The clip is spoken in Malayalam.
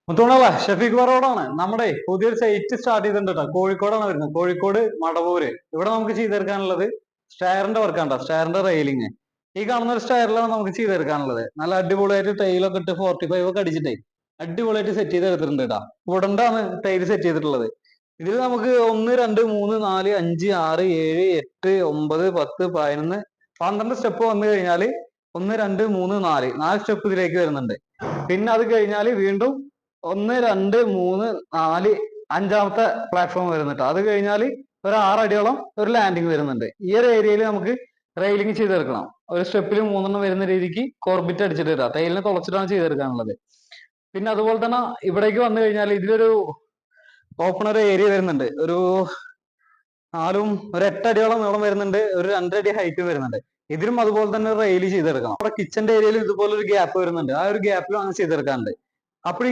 മുത്തോണല്ല ഷഫീഖ് പറോടാണ്. നമ്മുടെ പുതിയൊരു സൈറ്റ് സ്റ്റാർട്ട് ചെയ്തിട്ടുണ്ട് കേട്ടോ. കോഴിക്കോടാണ് വരുന്നത്. കോഴിക്കോട് മടവൂര്. ഇവിടെ നമുക്ക് ചെയ്തെടുക്കാനുള്ളത് സ്റ്റയറിന്റെ വർക്കാണ്. സ്റ്റയറിന്റെ റെയിലിങ് ഈ കാണുന്ന ഒരു സ്റ്റയറിലാണ് നമുക്ക് ചെയ്തെടുക്കാനുള്ളത്. നല്ല അടിപൊളിയായിട്ട് ടൈലൊക്കെ ഇട്ട് 45 ഒക്കെ അടിച്ചിട്ടേ അടിപൊളിയായിട്ട് സെറ്റ് ചെയ്ത് എടുത്തിട്ടുണ്ട് കേട്ടോ. വുഡണ്ടാണ് ടൈല് സെറ്റ് ചെയ്തിട്ടുള്ളത്. ഇതിൽ നമുക്ക് 1 2 3 4 5 6 7 8 9 10 11 12 സ്റ്റെപ്പ് വന്നു കഴിഞ്ഞാൽ 1 2 3 4 സ്റ്റെപ്പ് ഇതിലേക്ക് വരുന്നുണ്ട്. പിന്നെ അത് കഴിഞ്ഞാൽ വീണ്ടും 1 2 3 4 അഞ്ചാമത്തെ പ്ലാറ്റ്ഫോം വരുന്നുണ്ട്. അത് കഴിഞ്ഞാൽ ഒരു 6 അടിയോളം ഒരു ലാൻഡിങ് വരുന്നുണ്ട്. ഈ ഒരു ഏരിയയിൽ നമുക്ക് റെയിലിംഗ് ചെയ്തെടുക്കണം. ഒരു സ്റ്റെപ്പിൽ 3 വരുന്ന രീതിക്ക് കോർബിറ്റ് അടിച്ചിട്ട് ഇടാം. തൈലിനെ തുളച്ചിട്ടാണ് ചെയ്തെടുക്കാനുള്ളത്. പിന്നെ അതുപോലെ തന്നെ ഇവിടേക്ക് വന്നു കഴിഞ്ഞാൽ ഇതിലൊരു ഓപ്പൺ ഒരു ഏരിയ വരുന്നുണ്ട്. ഒരു 8 അടിയോളം നീളം വരുന്നുണ്ട്. ഒരു 2 അടി ഹൈറ്റ് വരുന്നുണ്ട്. ഇതിലും അതുപോലെ തന്നെ റെയിൽ ചെയ്തെടുക്കണം. നമ്മുടെ കിച്ചന്റെ ഏരിയയിൽ ഇതുപോലെ ഒരു ഗ്യാപ്പ് വരുന്നുണ്ട്. ആ ഒരു ഗ്യാപ്പിലാണ് ചെയ്തെടുക്കാനുണ്ട്. അപ്പോൾ